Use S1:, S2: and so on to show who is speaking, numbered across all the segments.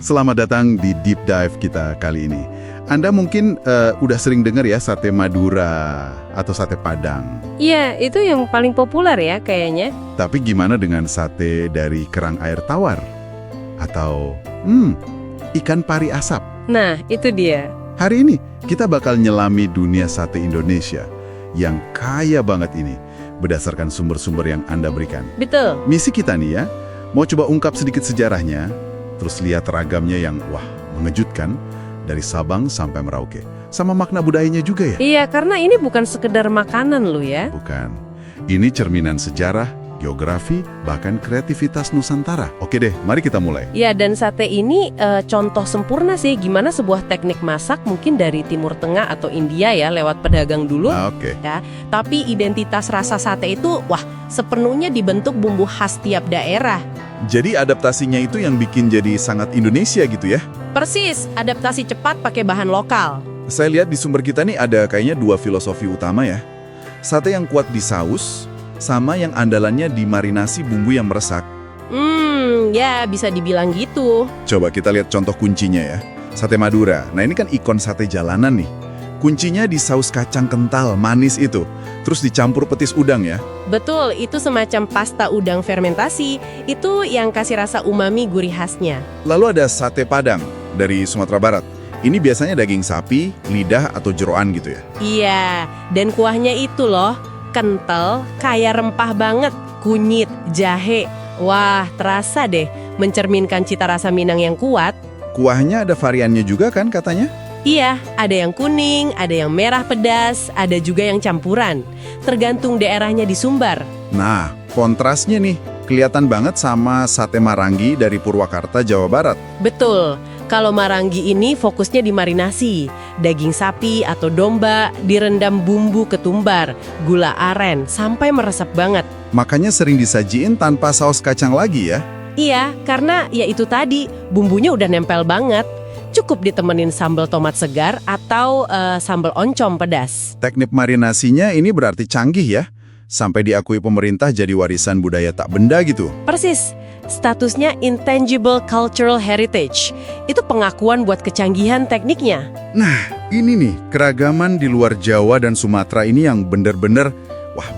S1: Selamat datang di Deep Dive kita kali ini. Anda mungkin udah sering dengar ya sate Madura atau sate Padang.
S2: Iya, itu yang paling populer ya kayaknya.
S1: Tapi gimana dengan sate dari kerang air tawar? Atau, ikan pari asap?
S2: Nah, itu dia.
S1: Hari ini kita bakal nyelami dunia sate Indonesia yang kaya banget ini berdasarkan sumber-sumber yang Anda berikan.
S2: Betul.
S1: Misi kita nih ya, mau coba ungkap sedikit sejarahnya, terus lihat ragamnya yang mengejutkan dari Sabang sampai Merauke. Sama makna budayanya juga ya?
S2: Iya, karena ini bukan sekedar makanan lo ya.
S1: Bukan. Ini cerminan sejarah, geografi, bahkan kreativitas Nusantara. Oke deh, mari kita mulai.
S2: Ya, dan sate ini contoh sempurna sih gimana sebuah teknik masak mungkin dari Timur Tengah atau India ya lewat pedagang dulu.
S1: Oke.
S2: Ya, tapi identitas rasa sate itu sepenuhnya dibentuk bumbu khas tiap daerah.
S3: Jadi adaptasinya itu yang bikin jadi sangat Indonesia gitu ya?
S2: Persis, adaptasi cepat pakai bahan lokal.
S3: Saya lihat di sumber kita nih ada kayaknya dua filosofi utama ya. Sate yang kuat di saus, sama yang andalannya di marinasi bumbu yang meresap.
S2: Ya bisa dibilang gitu.
S3: Coba kita lihat contoh kuncinya ya. Sate Madura. Nah ini kan ikon sate jalanan nih. Kuncinya di saus kacang kental, manis itu. Terus dicampur petis udang ya.
S2: Betul, itu semacam pasta udang fermentasi. Itu yang kasih rasa umami gurih khasnya.
S3: Lalu ada sate Padang dari Sumatera Barat. Ini biasanya daging sapi, lidah, atau jeroan gitu ya.
S2: Iya, dan kuahnya itu loh, kental, kaya rempah banget. Kunyit, jahe. Wah, terasa deh mencerminkan cita rasa Minang yang kuat.
S3: Kuahnya ada variannya juga kan katanya?
S2: Iya, ada yang kuning, ada yang merah pedas, ada juga yang campuran. Tergantung daerahnya di Sumbar.
S3: Nah, kontrasnya nih, kelihatan banget sama sate Marangi dari Purwakarta, Jawa Barat.
S2: Betul, kalau Marangi ini fokusnya di marinasi. Daging sapi atau domba direndam bumbu ketumbar, gula aren, sampai meresap banget.
S3: Makanya sering disajiin tanpa saus kacang lagi ya.
S2: Iya, karena ya itu tadi, bumbunya udah nempel banget. Cukup ditemenin sambal tomat segar atau sambal oncom pedas.
S3: Teknik marinasinya ini berarti canggih ya. Sampai diakui pemerintah jadi warisan budaya tak benda gitu.
S2: Persis, statusnya Intangible Cultural Heritage. Itu pengakuan buat kecanggihan tekniknya.
S3: Nah, ini nih, keragaman di luar Jawa dan Sumatera ini yang bener-bener,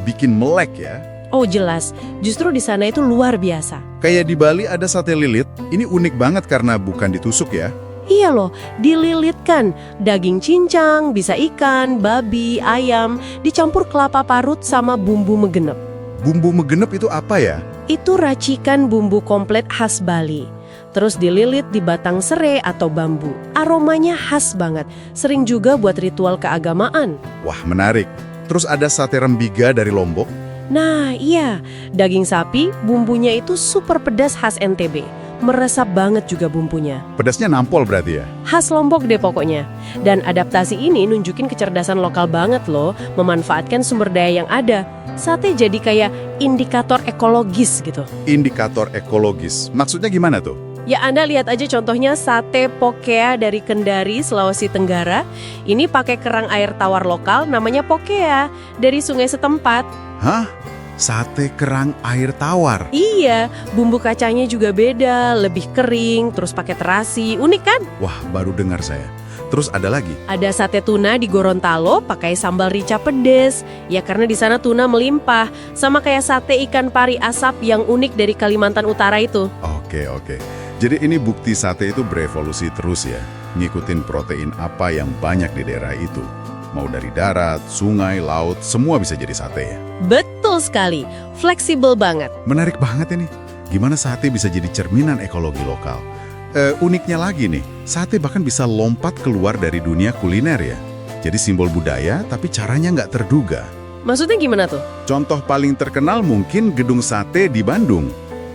S3: bikin melek ya.
S2: Oh jelas, justru di sana itu luar biasa.
S3: Kayak di Bali ada sate lilit, ini unik banget karena bukan ditusuk ya.
S2: Iya loh, dililitkan. Daging cincang, bisa ikan, babi, ayam, dicampur kelapa parut sama bumbu megenep.
S3: Bumbu megenep itu apa ya?
S2: Itu racikan bumbu komplit khas Bali. Terus dililit di batang serai atau bambu. Aromanya khas banget, sering juga buat ritual keagamaan.
S3: Wah, menarik. Terus ada sate rembiga dari Lombok.
S2: Nah iya, daging sapi bumbunya itu super pedas khas NTB. Meresap banget juga bumbunya.
S3: Pedasnya nampol berarti ya?
S2: Khas Lombok deh pokoknya. Dan adaptasi ini nunjukin kecerdasan lokal banget loh, memanfaatkan sumber daya yang ada. Sate jadi kayak indikator ekologis gitu.
S3: Indikator ekologis. Maksudnya gimana tuh?
S2: Ya Anda lihat aja contohnya sate pokea dari Kendari, Sulawesi Tenggara. Ini pakai kerang air tawar lokal namanya pokea dari sungai setempat.
S3: Hah? Sate kerang air tawar?
S2: Iya, bumbu kacangnya juga beda, lebih kering, terus pakai terasi. Unik kan?
S3: Wah, baru dengar saya. Terus ada lagi?
S2: Ada sate tuna di Gorontalo pakai sambal rica pedes. Ya karena di sana tuna melimpah. Sama kayak sate ikan pari asap yang unik dari Kalimantan Utara itu.
S3: Oke. Jadi ini bukti sate itu berevolusi terus ya. Ngikutin protein apa yang banyak di daerah itu. Mau dari darat, sungai, laut, semua bisa jadi sate ya.
S2: Betul sekali, fleksibel banget.
S3: Menarik banget ini. Gimana sate bisa jadi cerminan ekologi lokal? Uniknya lagi nih, sate bahkan bisa lompat keluar dari dunia kuliner ya. Jadi simbol budaya, tapi caranya nggak terduga.
S2: Maksudnya gimana tuh?
S3: Contoh paling terkenal mungkin gedung sate di Bandung.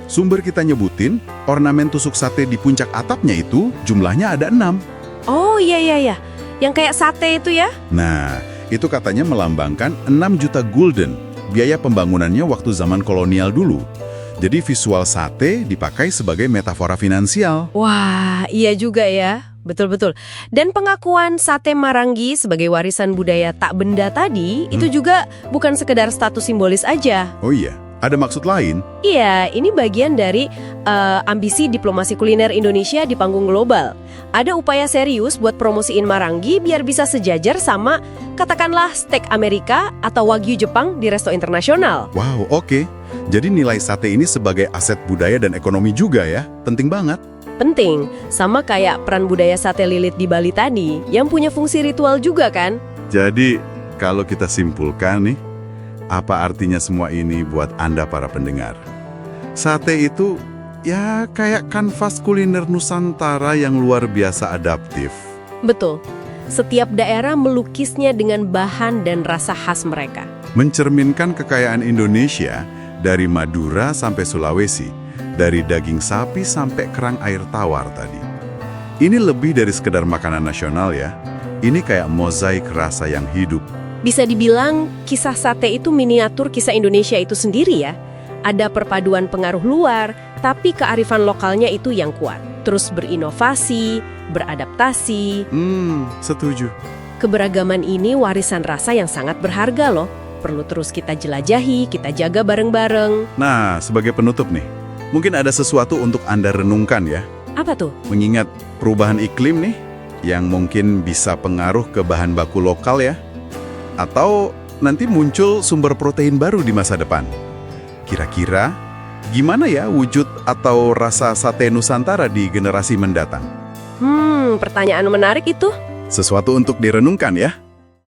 S3: Sumber kita nyebutin, ornamen tusuk sate di puncak atapnya itu jumlahnya ada 6.
S2: Oh iya. Yang kayak sate itu ya?
S3: Nah, itu katanya melambangkan 6 juta gulden, biaya pembangunannya waktu zaman kolonial dulu. Jadi visual sate dipakai sebagai metafora finansial.
S2: Wah, iya juga ya. Betul-betul. Dan pengakuan sate Marangi sebagai warisan budaya tak benda tadi, itu juga bukan sekedar status simbolis aja.
S3: Oh iya, Ada maksud lain?
S2: Iya, ini bagian dari ambisi diplomasi kuliner Indonesia di panggung global. Ada upaya serius buat promosiin Marangi biar bisa sejajar sama, katakanlah, steak Amerika atau Wagyu Jepang di resto internasional.
S3: Wow, oke. Jadi nilai sate ini sebagai aset budaya dan ekonomi juga ya? Penting banget.
S2: Penting, sama kayak peran budaya sate lilit di Bali tadi, yang punya fungsi ritual juga kan?
S3: Jadi, kalau kita simpulkan nih, apa artinya semua ini buat Anda para pendengar? Sate itu ya kayak kanvas kuliner Nusantara yang luar biasa adaptif.
S2: Betul, setiap daerah melukisnya dengan bahan dan rasa khas mereka.
S3: Mencerminkan kekayaan Indonesia dari Madura sampai Sulawesi, dari daging sapi sampai kerang air tawar tadi. Ini lebih dari sekedar makanan nasional ya. Ini kayak mozaik rasa yang hidup.
S2: Bisa dibilang kisah sate itu miniatur kisah Indonesia itu sendiri ya. Ada perpaduan pengaruh luar, tapi kearifan lokalnya itu yang kuat. Terus berinovasi, beradaptasi.
S3: Setuju.
S2: Keberagaman ini warisan rasa yang sangat berharga loh. Perlu terus kita jelajahi, kita jaga bareng-bareng.
S3: Nah, sebagai penutup nih, mungkin ada sesuatu untuk Anda renungkan ya.
S2: Apa tuh?
S3: Mengingat perubahan iklim nih, yang mungkin bisa pengaruh ke bahan baku lokal ya. Atau nanti muncul sumber protein baru di masa depan. Kira-kira gimana ya wujud atau rasa sate Nusantara di generasi mendatang?
S2: Pertanyaan menarik itu.
S3: Sesuatu untuk direnungkan ya.